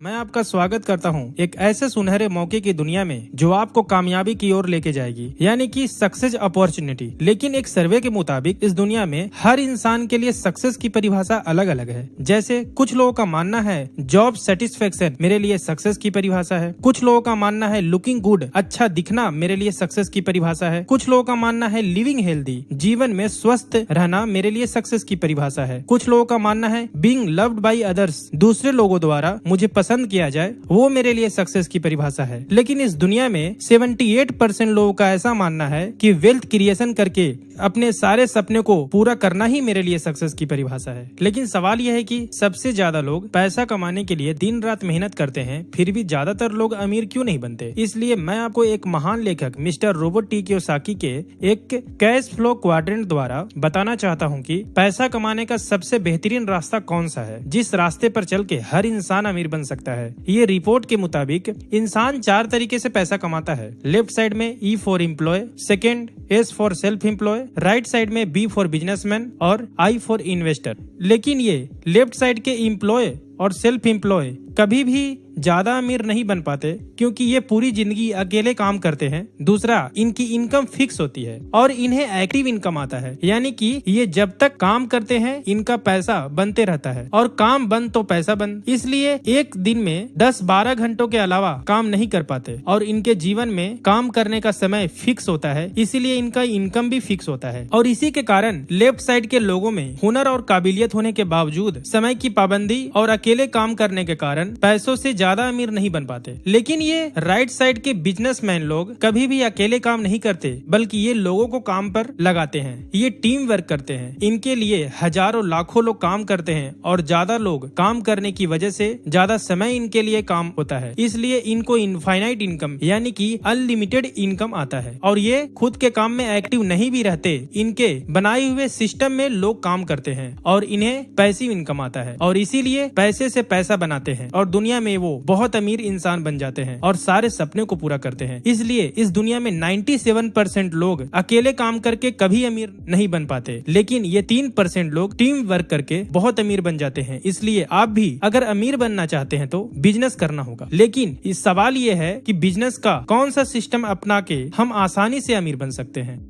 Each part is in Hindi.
मैं आपका स्वागत करता हूं एक ऐसे सुनहरे मौके की दुनिया में जो आपको कामयाबी की ओर लेके जाएगी, यानी कि सक्सेस अपॉर्चुनिटी। लेकिन एक सर्वे के मुताबिक इस दुनिया में हर इंसान के लिए सक्सेस की परिभाषा अलग अलग है। जैसे कुछ लोगों का मानना है जॉब सेटिस्फेक्शन मेरे लिए सक्सेस की परिभाषा है, कुछ लोगों का मानना है लुकिंग गुड अच्छा दिखना मेरे लिए सक्सेस की परिभाषा है, कुछ लोगों का मानना है लिविंग हेल्दी जीवन में स्वस्थ रहना मेरे लिए सक्सेस की परिभाषा है, कुछ लोगों का मानना है बीइंग लव्ड बाय अदर्स दूसरे लोगों द्वारा मुझे पसंद किया जाए वो मेरे लिए सक्सेस की परिभाषा है। लेकिन इस दुनिया में 78% लोगों का ऐसा मानना है कि वेल्थ क्रिएशन करके अपने सारे सपने को पूरा करना ही मेरे लिए सक्सेस की परिभाषा है। लेकिन सवाल यह है कि सबसे ज्यादा लोग पैसा कमाने के लिए दिन रात मेहनत करते हैं, फिर भी ज्यादातर लोग अमीर क्यों नहीं बनते। इसलिए मैं आपको एक महान लेखक मिस्टर रोबर्ट टी कियोसाकी के एक कैश फ्लो क्वाड्रेंट द्वारा बताना चाहता हूँ कि पैसा कमाने का सबसे बेहतरीन रास्ता कौन सा है, जिस रास्ते पर चल के हर इंसान अमीर बन सकता है। ये रिपोर्ट के मुताबिक इंसान 4 तरीके से पैसा कमाता है। लेफ्ट साइड में E for employ, second S for self employ, right side में B फॉर बिजनेसमैन और I फॉर इन्वेस्टर। लेकिन ये लेफ्ट साइड के एम्प्लॉय और सेल्फ एम्प्लॉय कभी भी ज्यादा अमीर नहीं बन पाते क्योंकि ये पूरी जिंदगी अकेले काम करते हैं। दूसरा, इनकी इनकम फिक्स होती है और इन्हें एक्टिव इनकम आता है, यानी कि ये जब तक काम करते हैं इनका पैसा बनते रहता है और काम बंद तो पैसा बंद। इसलिए एक दिन में 10-12 घंटों के अलावा काम नहीं कर पाते और इनके जीवन में काम करने का समय फिक्स होता है, इसीलिए इनका इनकम भी फिक्स होता है। और इसी के कारण लेफ्ट साइड के लोगों में हुनर और काबिलियत होने के बावजूद समय की पाबंदी और अकेले काम करने के कारण पैसों से ज्यादा अमीर नहीं बन पाते। लेकिन ये राइट साइड के बिजनेसमैन लोग कभी भी अकेले काम नहीं करते, बल्कि ये लोगों को काम पर लगाते हैं। ये टीम वर्क करते हैं। इनके लिए हजारों लाखों लोग काम करते हैं और ज्यादा लोग काम करने की वजह से ज्यादा समय इनके लिए काम होता है, इसलिए इनको इनफाइनाइट इनकम यानी कि अनलिमिटेड इनकम आता है। और ये खुद के काम में एक्टिव नहीं भी रहते, इनके बनाए हुए सिस्टम में लोग काम करते हैं और इन्हें पैसिव इनकम आता है और इसीलिए पैसे से पैसा बनाते हैं और दुनिया में वो बहुत अमीर इंसान बन जाते हैं और सारे सपने को पूरा करते हैं। इसलिए इस दुनिया में 97% लोग अकेले काम करके कभी अमीर नहीं बन पाते, लेकिन ये 3% लोग टीम वर्क करके बहुत अमीर बन जाते हैं। इसलिए आप भी अगर अमीर बनना चाहते हैं तो बिजनेस करना होगा। लेकिन इस सवाल ये है कि बिजनेस का कौन सा सिस्टम अपना के हम आसानी से अमीर बन सकते हैं।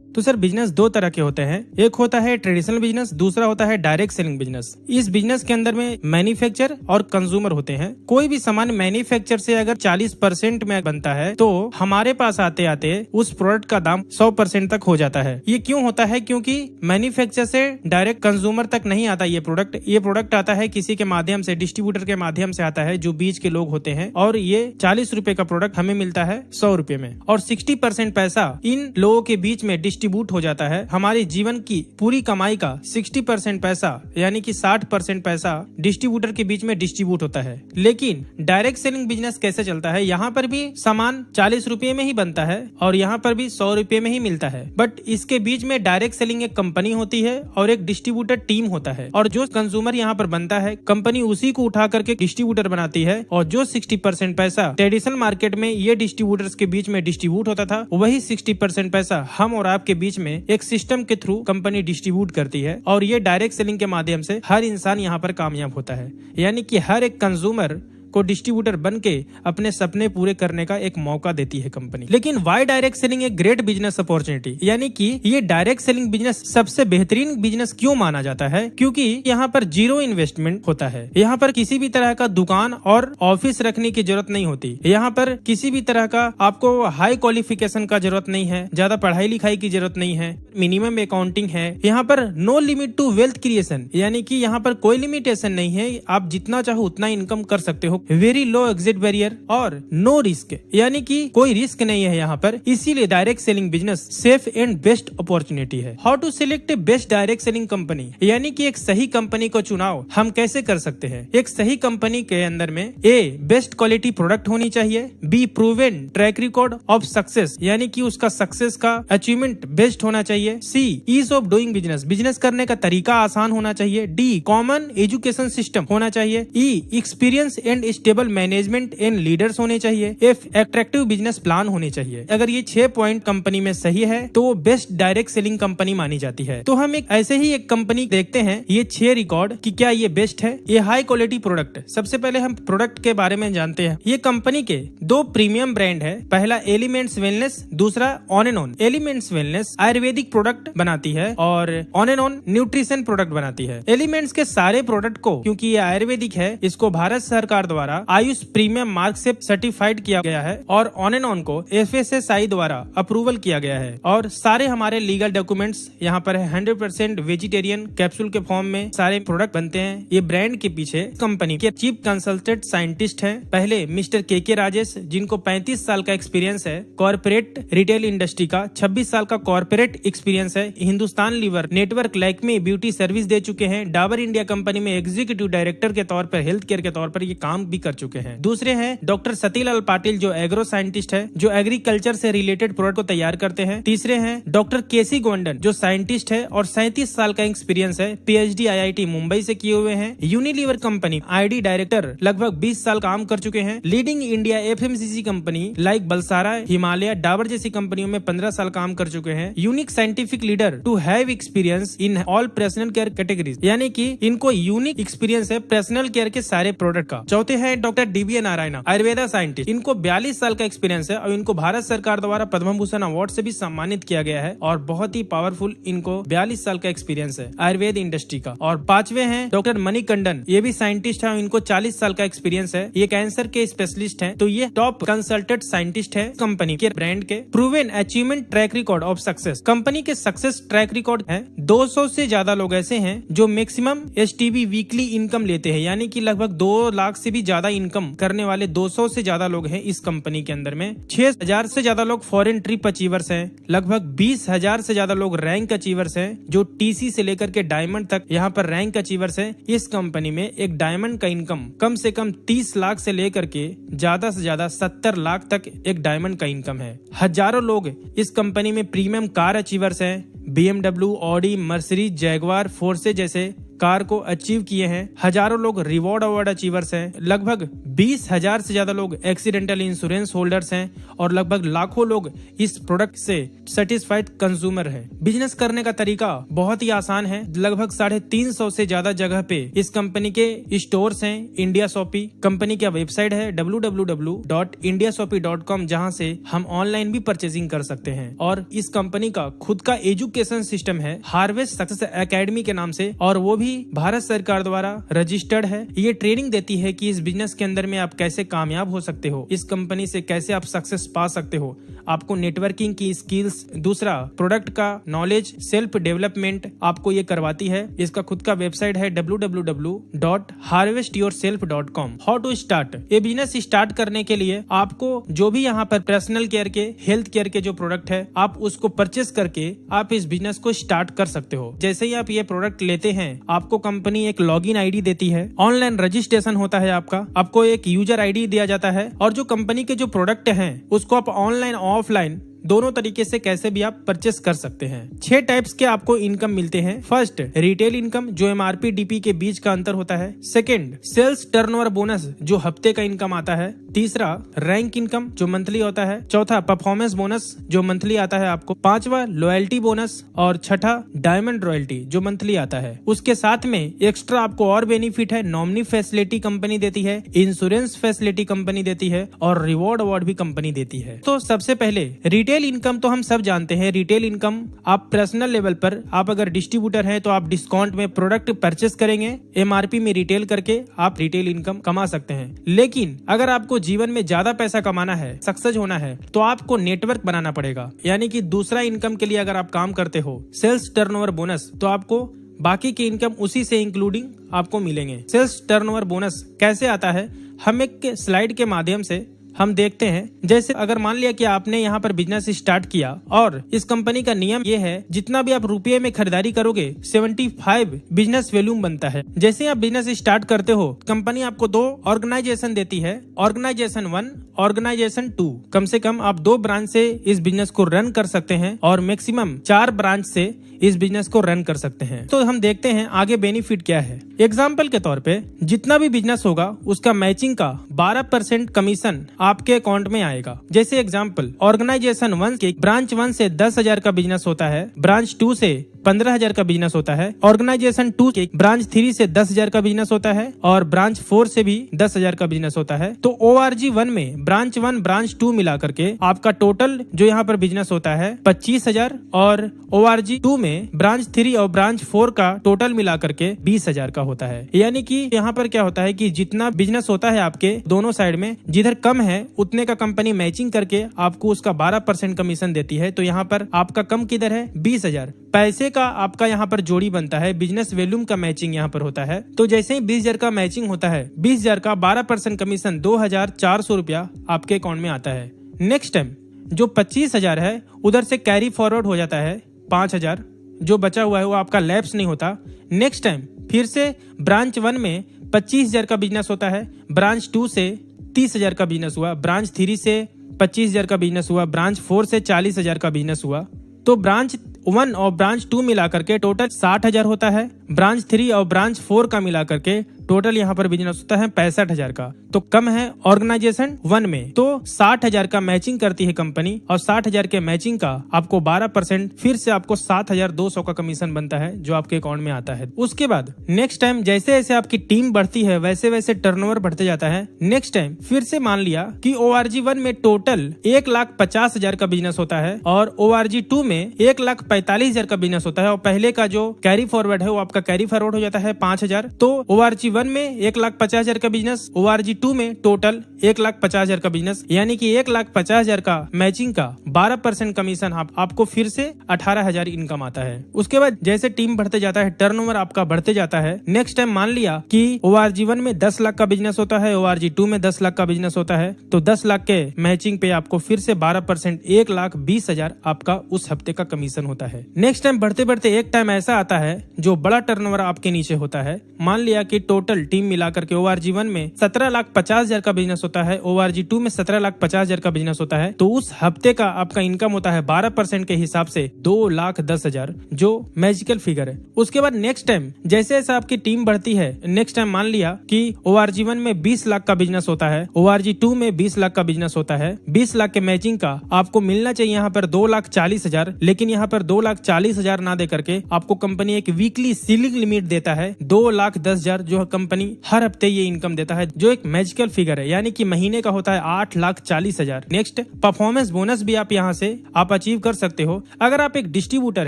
तो सर बिजनेस 2 तरह के होते हैं, एक होता है ट्रेडिशनल बिजनेस, दूसरा होता है डायरेक्ट सेलिंग बिजनेस। इस बिजनेस के अंदर में मैन्युफैक्चर और कंज्यूमर होते हैं। कोई भी सामान मैन्युफैक्चर से अगर 40% में बनता है तो हमारे पास आते आते उस प्रोडक्ट का दाम 100% तक हो जाता है। ये क्यों होता है? क्योंकि मैन्युफैक्चर से डायरेक्ट कंज्यूमर तक नहीं आता ये प्रोडक्ट आता है किसी के माध्यम से, डिस्ट्रीब्यूटर के माध्यम से आता है जो बीच के लोग होते हैं, और ये 40 रुपए का प्रोडक्ट हमें मिलता है 100 रुपए में, और 60% पैसा इन लोगों के बीच में डिस्ट्रीब्यूट हो जाता है। हमारे जीवन की पूरी कमाई का 60% पैसा यानी कि 60% पैसा डिस्ट्रीब्यूटर के बीच में डिस्ट्रीब्यूट होता है। लेकिन डायरेक्ट सेलिंग बिजनेस कैसे चलता है? यहाँ पर भी सामान 40 रुपए में ही बनता है और यहाँ पर भी 100 रुपए में ही मिलता है, बट इसके बीच में डायरेक्ट सेलिंग एक कंपनी होती है और एक डिस्ट्रीब्यूटर टीम होता है, और जो कंज्यूमर यहाँ पर बनता है कंपनी उसी को उठा करके डिस्ट्रीब्यूटर बनाती है, और जो 60% पैसा ट्रेडिशनल मार्केट में ये डिस्ट्रीब्यूटर्स के बीच में डिस्ट्रीब्यूट होता था, वही 60% पैसा हम और आपके बीच में एक सिस्टम के थ्रू कंपनी डिस्ट्रीब्यूट करती है, और ये डायरेक्ट सेलिंग के माध्यम से हर इंसान यहाँ पर कामयाब होता है। यानी कि हर एक कंज्यूमर को डिस्ट्रीब्यूटर बन के अपने सपने पूरे करने का एक मौका देती है कंपनी। लेकिन वाई डायरेक्ट सेलिंग एक ग्रेट बिजनेस अपॉर्चुनिटी, यानी कि ये डायरेक्ट सेलिंग बिजनेस सबसे बेहतरीन बिजनेस क्यों माना जाता है? क्योंकि यहाँ पर 0 इन्वेस्टमेंट होता है। यहाँ पर किसी भी तरह का दुकान और ऑफिस रखने की जरूरत नहीं होती। यहाँ पर किसी भी तरह का आपको हाई क्वालिफिकेशन का जरूरत नहीं है, ज्यादा पढ़ाई लिखाई की जरूरत नहीं है, मिनिमम अकाउंटिंग है। यहाँ पर no limit to wealth creation, यानी कि यहाँ पर कोई लिमिटेशन नहीं है, आप जितना चाहो उतना इनकम कर सकते हो। वेरी लो एग्जिट बैरियर और नो रिस्क, यानी कि कोई रिस्क नहीं है यहाँ पर, इसीलिए direct selling business safe and best opportunity है। How to select a best direct selling company, यानी कि एक सही कंपनी को चुनाव हम कैसे कर सकते हैं? एक सही कंपनी के अंदर में A बेस्ट क्वालिटी प्रोडक्ट होनी चाहिए, B proven track record of success, यानी कि उसका सक्सेस का अचीवमेंट बेस्ट होना चाहिए, C ease of doing business करने का तरीका आसान होना चाहिए, D कॉमन एजुकेशन सिस्टम होना चाहिए, E experience and stable management and leaders होने चाहिए, एक अट्रैक्टिव बिजनेस प्लान होने चाहिए। अगर ये 6 पॉइंट कंपनी में सही है तो वो बेस्ट डायरेक्ट सेलिंग कंपनी मानी जाती है। तो हम एक ऐसे ही एक कंपनी देखते हैं ये 6 रिकॉर्ड कि क्या ये बेस्ट है। ये हाई क्वालिटी प्रोडक्ट। सबसे पहले हम प्रोडक्ट के बारे में जानते हैं। ये कंपनी के 2 प्रीमियम ब्रांड है। पहला एलिमेंट्स वेलनेस, दूसरा on and on. Elements wellness Ayurvedic product बनाती है और on and on nutrition product बनाती है। एलिमेंट्स के सारे प्रोडक्ट को, क्योंकि ये आयुर्वेदिक है, इसको भारत सरकार द्वारा आयुष प्रीमियम मार्क से सर्टिफाइड किया गया है और ऑन एंड ऑन को FSSAI द्वारा अप्रूवल किया गया है। और सारे हमारे लीगल डॉक्यूमेंट्स यहाँ पर है। 100% वेजिटेरियन कैप्सूल के फॉर्म में सारे प्रोडक्ट बनते हैं। ये ब्रांड के पीछे कंपनी के चीफ कंसल्टेंट साइंटिस्ट हैं पहले मिस्टर के राजेश, जिनको 35 साल का एक्सपीरियंस है। कॉर्पोरेट रिटेल इंडस्ट्री का 26 साल का कॉर्पोरेट एक्सपीरियंस है। Hindustan Lever network Lakme beauty service दे चुके हैं। डाबर इंडिया कंपनी में एग्जीक्यूटिव डायरेक्टर के तौर पर, हेल्थ केयर के तौर पर ये काम भी कर चुके हैं। दूसरे हैं डॉक्टर सतीलाल पाटिल, जो एग्रो साइंटिस्ट है, जो एग्रीकल्चर से रिलेटेड प्रोडक्ट को तैयार करते हैं। तीसरे हैं डॉक्टर केसी गोंडन, जो साइंटिस्ट है और 37 साल का एक्सपीरियंस है। PhD IIT मुंबई से किए हुए हैं। यूनिलीवर कंपनी ID डायरेक्टर, लगभग 20 साल काम कर चुके हैं। Leading India FMCG company like Balsara, Himalaya, Dabur जैसी कंपनियों में 15 साल काम कर चुके हैं। Unique scientific leader to have experience in all personal care categories, यानी कि इनको यूनिक एक्सपीरियंस है पर्सनल केयर के सारे प्रोडक्ट का। चौथे हैं doctor DBA Narayana, Ayurveda scientist. इनको 42 साल का एक्सपीरियंस है और इनको भारत सरकार द्वारा पद्म भूषण अवार्ड से भी सम्मानित किया गया है और बहुत ही पावरफुल इनको 42 साल का एक्सपीरियंस है आयुर्वेद इंडस्ट्री का। और पांचवे हैं डॉक्टर मणिकंडन, ये भी साइंटिस्ट है, इनको 40 साल का एक्सपीरियंस है। ये कैंसर के स्पेशलिस्ट हैं। तो ये टॉप कंसल्टेंट साइंटिस्ट है कंपनी के ब्रांड के। Proven achievement track record of success, company के सक्सेस ट्रैक रिकॉर्ड है। 200 से ज्यादा लोग ऐसे हैं जो मैक्सिमम STB वीकली इनकम लेते हैं, यानी कि लगभग 2 लाख से भी ज्यादा इनकम करने वाले 200 से ज्यादा लोग हैं इस कंपनी के अंदर में। 6000 से ज्यादा लोग फॉरेन ट्रिप अचीवर्स हैं। लगभग 20,000 से ज्यादा लोग रैंक अचीवर्स हैं, जो TC से लेकर के डायमंड तक यहाँ पर रैंक अचीवर्स हैं। इस कंपनी में एक डायमंड का इनकम कम से कम 30 लाख से लेकर के ज्यादा से ज्यादा 70 लाख तक एक डायमंड का इनकम है। हजारों लोग इस कंपनी में प्रीमियम कार अचीवर्स हैं। BMW, Audi, Mercedes, Jaguar, force जैसे कार को अचीव किए हैं। हजारों लोग रिवॉर्ड अवार्ड अचीवर्स हैं। लगभग 20,000 से ज्यादा लोग एक्सीडेंटल इंश्योरेंस होल्डर्स हैं और लगभग लाखों लोग इस प्रोडक्ट से सेटिस्फाइड कंज्यूमर है। बिजनेस करने का तरीका बहुत ही आसान है। लगभग 350 से ज्यादा जगह पे इस कंपनी के स्टोर्स हैं। इंडिया शॉपी कंपनी का वेबसाइट है www.indiashopee.com, जहां से हम ऑनलाइन भी परचेजिंग कर सकते हैं। और इस कंपनी का खुद का एजुकेशन सिस्टम है हार्वेस्ट सक्सेस एकेडमी के नाम से, और वो भी भारत सरकार द्वारा रजिस्टर्ड है। ये ट्रेनिंग देती है कि इस बिजनेस के अंदर में आप कैसे कामयाब हो सकते हो, इस कंपनी से कैसे आप सक्सेस पा सकते हो, आपको नेटवर्किंग की स्किल्स, दूसरा प्रोडक्ट का नॉलेज, सेल्फ डेवलपमेंट आपको ये करवाती है। इसका खुद का वेबसाइट है www.harvestyourself.com। हाउ टू स्टार्ट, ये बिजनेस स्टार्ट करने के लिए आपको जो भी यहाँ पर पर्सनल केयर के, हेल्थ केयर के जो प्रोडक्ट है, आप उसको परचेस करके आप इस बिजनेस को स्टार्ट कर सकते हो। जैसे ही आप ये प्रोडक्ट लेते हैं, आपको कंपनी एक लॉगिन आईडी देती है, ऑनलाइन रजिस्ट्रेशन होता है आपको एक यूजर आईडी दिया जाता है, और जो कंपनी के जो प्रोडक्ट हैं उसको आप ऑनलाइन ऑफलाइन दोनों तरीके से कैसे भी आप परचेस कर सकते हैं। 6 टाइप्स के आपको इनकम मिलते हैं। फर्स्ट, रिटेल इनकम, जो MRP DP के बीच का अंतर होता है। सेकंड, सेल्स टर्नओवर बोनस, जो हफ्ते का इनकम आता है। तीसरा, रैंक इनकम, जो मंथली होता है। चौथा, परफॉर्मेंस बोनस, जो मंथली आता है आपको। पांचवा, लॉयल्टी बोनस, और छठा, डायमंड रॉयल्टी, जो मंथली आता है। उसके साथ में एक्स्ट्रा आपको और बेनिफिट है। नॉमिनी फैसिलिटी कंपनी देती है, इंश्योरेंस फैसिलिटी कंपनी देती है, और रिवॉर्ड अवार्ड भी कंपनी देती है। तो सबसे पहले रिटेल इनकम तो हम सब जानते हैं। रिटेल इनकम आप पर्सनल लेवल पर, आप अगर डिस्ट्रीब्यूटर हैं तो आप डिस्काउंट में प्रोडक्ट परचेस करेंगे, MRP में रिटेल करके आप रिटेल इनकम कमा सकते हैं। लेकिन अगर आपको जीवन में ज्यादा पैसा कमाना है, सक्सेस होना है, तो आपको नेटवर्क बनाना पड़ेगा। यानी कि दूसरा इनकम के लिए अगर आप काम करते हो, सेल्स टर्नओवर बोनस, तो आपको बाकी की इनकम उसी से इंक्लूडिंग आपको मिलेंगे। सेल्स टर्नओवर बोनस कैसे आता है, हम एक स्लाइड के माध्यम से हम देखते हैं। जैसे अगर मान लिया कि आपने यहाँ पर बिजनेस स्टार्ट किया और इस कंपनी का नियम ये है, जितना भी आप रुपये में खरीदारी करोगे 75 बिजनेस वैल्यूम बनता है। जैसे आप बिजनेस स्टार्ट करते हो, कंपनी आपको 2 ऑर्गेनाइजेशन देती है, ऑर्गेनाइजेशन 1 ऑर्गेनाइजेशन 2, कम से कम आप 2 ब्रांच से इस बिजनेस को रन कर सकते हैं और मैक्सिमम 4 ब्रांच से इस बिजनेस को रन कर सकते हैं। तो हम देखते हैं आगे बेनिफिट क्या है। एग्जाम्पल के तौर पे जितना भी बिजनेस होगा उसका मैचिंग का 12% कमीशन आपके अकाउंट में आएगा। जैसे एग्जाम्पल, ऑर्गेनाइजेशन 1 के ब्रांच 1 से 10,000 का बिजनेस होता है, ब्रांच 2 से 15,000 का बिजनेस होता है, ऑर्गेनाइजेशन 2 के ब्रांच 3 से 10,000 का बिजनेस होता है और ब्रांच 4 से भी 10,000 का बिजनेस होता है। तो ORG 1 में ब्रांच 1 ब्रांच 2 मिला करके आपका टोटल जो यहाँ पर बिजनेस होता है 25,000 और ORG 2 में ब्रांच 3 और ब्रांच 4 का टोटल मिला करके 20,000 का होता है। यानी कि यहाँ पर क्या होता है कि जितना बिजनेस होता है आपके दोनों साइड में, जिधर कम है उतने का कंपनी मैचिंग करके आपको उसका 12% कमीशन देती है। तो यहाँ पर आपका कम किधर है, 20,000 पैसे का आपका यहाँ पर जोड़ी बनता है, बिजनेस वॉल्यूम का मैचिंग यहाँ पर होता है। तो जैसे ही 20,000 का मैचिंग होता है, 20,000 का 12% कमीशन 2,400 रुपया आपके अकाउंट में आता है। नेक्स्ट टाइम जो 25,000 है उधर से कैरी फॉरवर्ड हो जाता है 5,000, जो बचा हुआ है वो आपका लैप्स नहीं होता। नेक्स्ट टाइम फिर से ब्रांच 1 में 25,000 का बिजनेस होता है, ब्रांच 2 से 30,000 का बिजनेस हुआ, ब्रांच 3 से 25,000 का बिजनेस हुआ, ब्रांच 4 से 40,000 का बिजनेस हुआ। तो ब्रांच 1 और ब्रांच 2 मिला करके टोटल 60,000 होता है। ब्रांच 3 और ब्रांच 4 का मिला करके टोटल यहाँ पर बिजनेस होता है 65,000 का। तो कम है ऑर्गेनाइजेशन 1 में, तो 60,000 का मैचिंग करती है कंपनी और 60,000 के मैचिंग का आपको 12% फिर से आपको 7,200 का कमीशन बनता है जो आपके अकाउंट में आता है। उसके बाद नेक्स्ट टाइम जैसे जैसे आपकी टीम बढ़ती है वैसे वैसे टर्नओवर बढ़ते जाता है। नेक्स्ट टाइम फिर से मान लिया कि ORG 1 में टोटल 1,50,000 का बिजनेस होता है और ORG 2 में 1,45,000 का बिजनेस होता है और पहले का जो कैरी फॉरवर्ड है वो आपका कैरी फॉरवर्ड हो जाता है 5,000। तो ORG 1 में 1,50,000 का बिजनेस, ORG 2 में टोटल 1,50,000 का बिजनेस, यानी कि 1,50,000 का मैचिंग का 12% कमीशन आपको फिर से 18,000 इनकम आता है। उसके बाद जैसे टीम बढ़ते जाता है, टर्नओवर आपका बढ़ते जाता है। नेक्स्ट टाइम मान लिया कि ORG 1 में 10 लाख का बिजनेस होता है, ORG 2 में 10 लाख का बिजनेस होता है, तो 10 लाख के मैचिंग पे आपको फिर से 12% 1,20,000 आपका उस हफ्ते का कमीशन होता है। नेक्स्ट टाइम बढ़ते बढ़ते एक टाइम ऐसा आता है जो बड़ा टर्नओवर आपके नीचे होता है। मान लिया कि टोटल टीम मिलाकर के ORG 1 में 17,50,000 का बिजनेस होता है, ORG 2 में 17,50,000 का बिजनेस होता है, तो उस हफ्ते का आपका इनकम होता है 12% के हिसाब से 2,10,000, जो मैजिकल फिगर है। उसके बाद नेक्स्ट टाइम जैसे जैसे आपकी टीम बढ़ती है, नेक्स्ट टाइम मान लिया कि ORG 1 में 20 लाख का बिजनेस होता है, ORG 2 में 20 लाख का बिजनेस होता है। 20 लाख के मैचिंग का आपको मिलना चाहिए यहाँ पर 2,40,000, लेकिन यहाँ पर 2,40,000 ना दे करके आपको कंपनी एक वीकली सीलिंग लिमिट देता है 2,10,000, जो कंपनी हर हफ्ते ये इनकम देता है, जो एक मैजिकल फिगर है, यानी कि महीने का होता है 8,40,000। नेक्स्ट परफॉर्मेंस बोनस भी आप यहाँ से आप अचीव कर सकते हो। अगर आप एक डिस्ट्रीब्यूटर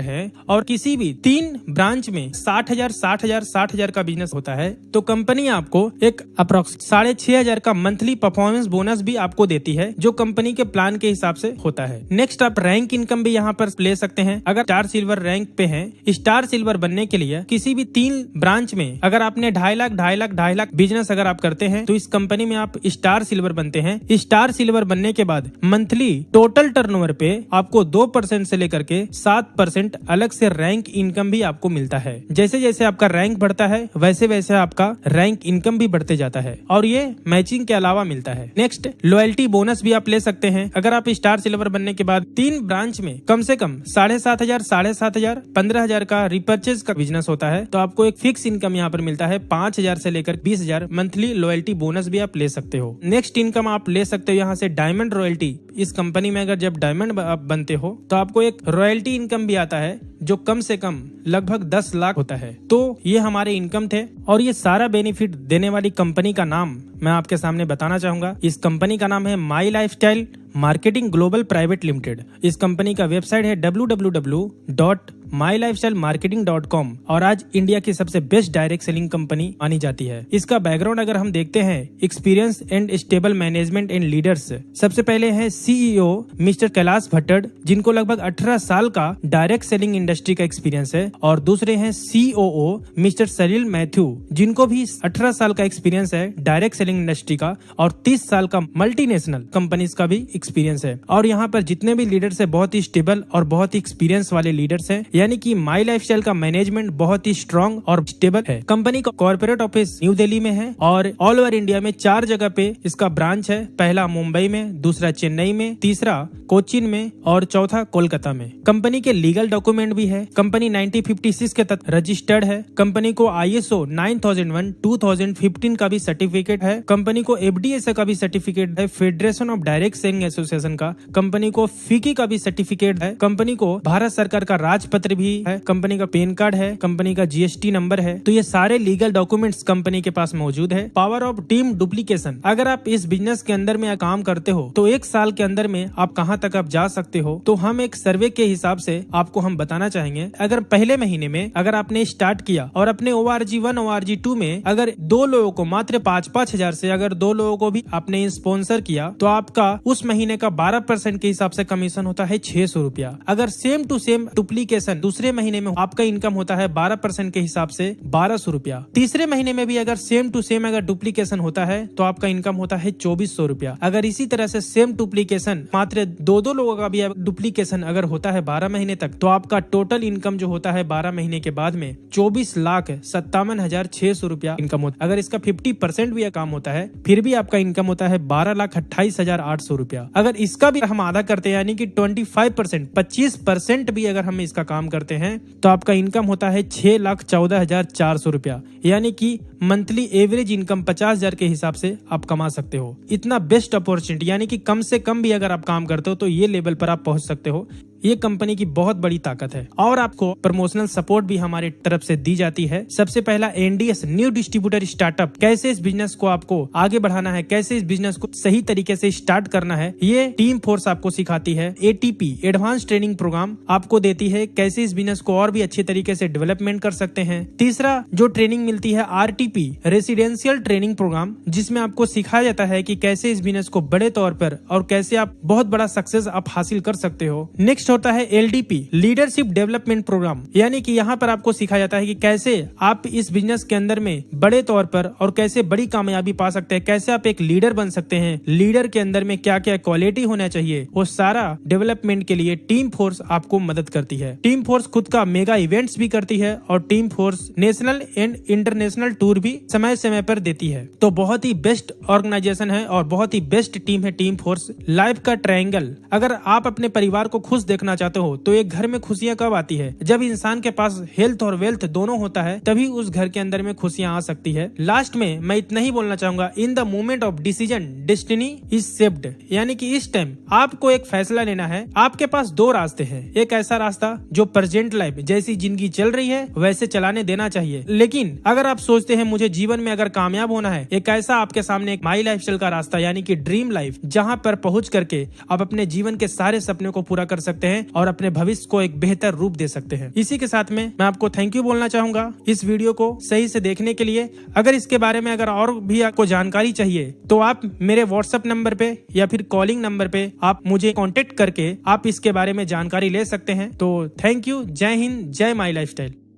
हैं और किसी भी 3 ब्रांच में 60,000 का बिजनेस होता है, तो कंपनी आपको एक अप्रोक्स 6,500 का मंथली परफॉर्मेंस बोनस भी आपको देती है, जो कंपनी के प्लान के हिसाब से होता है। नेक्स्ट आप रैंक इनकम भी यहाँ पर ले सकते हैं। अगर स्टार सिल्वर रैंक पे हैं, स्टार सिल्वर बनने के लिए किसी भी 3 ब्रांच में अगर आपने 2.5 लाख बिजनेस अगर आप करते हैं तो इस कंपनी में आप स्टार सिल्वर बनते हैं। स्टार सिल्वर बनने के बाद मंथली टोटल टर्नओवर पे आपको 2% से लेकर के 7% अलग से रैंक इनकम भी आपको मिलता है। जैसे जैसे आपका रैंक बढ़ता है वैसे वैसे आपका रैंक इनकम भी बढ़ते जाता है और ये मैचिंग के अलावा मिलता है। नेक्स्ट लॉयल्टी बोनस भी आप ले सकते हैं। अगर आप स्टार सिल्वर बनने के बाद 3 ब्रांच में कम से कम 7,500, 15,000 का रिपर्चेज का बिजनेस होता है, तो आपको एक फिक्स इनकम यहाँ पर मिलता है 5,000 से लेकर 20,000 मंथली लॉयल्टी बोनस भी आप ले सकते हो। नेक्स्ट इनकम आप ले सकते हो यहाँ से डायमंड रॉयल्टी। इस कंपनी में अगर जब डायमंड आप बनते हो तो आपको एक रॉयल्टी इनकम भी आता है जो कम से कम लगभग 10 लाख होता है। तो ये हमारे इनकम थे और ये सारा बेनिफिट देने वाली कंपनी का नाम मैं आपके सामने बताना चाहूंगा। इस कंपनी का नाम है My Lifestyle Marketing Global Private Limited. इस कंपनी का वेबसाइट है www.mylifestylemarketing.com और आज इंडिया की सबसे बेस्ट डायरेक्ट सेलिंग कंपनी मानी जाती है। इसका बैकग्राउंड अगर हम देखते हैं, experience and stable management and leaders. सबसे पहले है CEO मिस्टर कैलाश भट्टड़, जिनको लगभग 18 साल का डायरेक्ट सेलिंग इंडस्ट्री का एक्सपीरियंस है, और दूसरे हैं COO मिस्टर सरिल मैथ्यू, जिनको भी 18 साल का एक्सपीरियंस है डायरेक्ट सेलिंग इंडस्ट्री का और 30 साल का मल्टीनेशनल कंपनीज का भी एक्सपीरियंस है। और यहाँ पर जितने भी लीडर्स है बहुत ही स्टेबल और बहुत ही एक्सपीरियंस वाले लीडर्स हैं। यानी कि माई लाइफस्टाइल का मैनेजमेंट बहुत ही स्ट्रॉन्ग और स्टेबल है। कंपनी का कॉर्पोरेट ऑफिस न्यू दिल्ली में है और ऑल ओवर इंडिया में 4 जगह पे इसका ब्रांच है। पहला मुंबई में, दूसरा चेन्नई में, तीसरा कोचीन में और चौथा कोलकाता में। कंपनी के लीगल डॉक्यूमेंट भी है। कंपनी 1956 के तहत रजिस्टर्ड है। कंपनी को ISO 9001 2015 का भी सर्टिफिकेट है। कंपनी को FDSA का भी सर्टिफिकेट है, federation of direct selling association का। कंपनी को FICCI का भी सर्टिफिकेट है। कंपनी को भारत सरकार का राजपत्र भी है। कंपनी का पैन कार्ड है। कंपनी का GST नंबर है। तो ये सारे लीगल डॉक्यूमेंट्स कंपनी के पास मौजूद है। पावर ऑफ टीम डुप्लीकेशन, अगर आप इस बिजनेस के अंदर में काम करते हो तो 1 साल के अंदर में आप कहां तक आप जा सकते हो, तो हम एक सर्वे के हिसाब से आपको हम बताना चाहेंगे। अगर पहले महीने में अगर आपने स्टार्ट किया और अपने ORG1 ORG2 में अगर 2 लोगों को मात्र 5-5 हजार से अगर 2 लोगों को भी आपने स्पॉन्सर किया तो आपका उस महीने का 12% के हिसाब से कमीशन होता है 600 रुपया। अगर सेम टू सेम डुप्लीकेशन दूसरे महीने में आपका इनकम होता है 12% के हिसाब से 1200 रुपया। तीसरे महीने में भी अगर सेम टू सेम अगर डुप्लीकेशन होता है तो आपका इनकम होता है 2400 रुपया। अगर इसी तरह से सेम डुप्लीकेशन मात्र 2 लोगों का भी डुप्लीकेशन अगर होता है 12 महीने तक तो आपका टोटल इनकम जो होता है 12 महीने के बाद में 24,57,600 रुपया इनकम होता है। अगर इसका 50% भी काम होता है फिर भी आपका इनकम होता है 12,28,800 रुपया। अगर इसका भी हम आधा करते हैं यानी कि 25% भी अगर हम इसका काम करते हैं तो आपका इनकम होता है 6,14,400 रुपया। यानी कि मंथली एवरेज इनकम 50,000 के हिसाब से आप कमा सकते हो। इतना बेस्ट अपॉर्चुनिटी, यानी कि कम से कम भी अगर आप काम करते हो तो ये लेवल पर आप पहुंच सकते हो। ये कंपनी की बहुत बड़ी ताकत है और आपको प्रमोशनल सपोर्ट भी हमारे तरफ से दी जाती है। सबसे पहला NDS न्यू डिस्ट्रीब्यूटर स्टार्टअप, कैसे इस बिजनेस को आपको आगे बढ़ाना है, कैसे इस बिजनेस को सही तरीके से स्टार्ट करना है, ये टीम फोर्स आपको सिखाती है। ATP एडवांस ट्रेनिंग प्रोग्राम आपको देती है, कैसे इस बिजनेस को और भी अच्छे तरीके से डेवलपमेंट कर सकते हैं। तीसरा जो ट्रेनिंग मिलती है RTP रेसिडेंशियल ट्रेनिंग प्रोग्राम, जिसमें आपको सिखाया जाता है कि कैसे इस बिजनेस को बड़े तौर पर और कैसे आप बहुत बड़ा सक्सेस आप हासिल कर सकते हो। नेक्स्ट होता है LDP लीडरशिप डेवलपमेंट प्रोग्राम, यानी कि यहाँ पर आपको सिखाया जाता है कि कैसे आप इस बिजनेस के अंदर में बड़े तौर पर और कैसे बड़ी कामयाबी पा सकते हैं, कैसे आप एक लीडर बन सकते हैं, लीडर के अंदर में क्या क्या क्वालिटी होना चाहिए, वो सारा डेवलपमेंट के लिए टीम फोर्स आपको मदद करती है। टीम फोर्स खुद का मेगा इवेंट्स भी करती है और team force national and international tour भी समय समय पर देती है। तो बहुत ही बेस्ट ऑर्गेनाइजेशन है और बहुत ही बेस्ट टीम है टीम फोर्स। लाइफ का ट्रायंगल, अगर आप अपने परिवार को खुश देखना चाहते हो तो एक घर में खुशियां कब आती है? जब इंसान के पास हेल्थ और वेल्थ दोनों होता है तभी उस घर के अंदर में खुशियां आ सकती है। लास्ट में मैं इतना ही बोलना चाहूंगा, in the moment of decision destiny is shaped, यानी कि इस टाइम आपको एक फैसला लेना है। आपके पास 2 रास्ते हैं, एक ऐसा रास्ता जो प्रेजेंट लाइफ जैसी जिंदगी चल रही है वैसे चलाने देना चाहिए, लेकिन अगर आप सोचते हैं मुझे जीवन में अगर कामयाब होना है, एक ऐसा आपके सामने एक माई लाइफस्टाइल का रास्ता यानी कि ड्रीम लाइफ, जहां पर पहुंच करके आप अपने जीवन के सारे सपने को पूरा कर सकते हैं और अपने भविष्य को एक बेहतर रूप दे सकते हैं। इसी के साथ में मैं आपको थैंक यू बोलना चाहूंगा इस वीडियो को सही से देखने के लिए। अगर इसके बारे में अगर और भी आपको जानकारी चाहिए तो आप मेरे WhatsApp नंबर पे या फिर कॉलिंग नंबर पे आप मुझे कांटेक्ट करके आप इसके बारे में जानकारी ले सकते हैं। तो थैंक यू, जय हिंद, जय माई लाइफस्टाइल।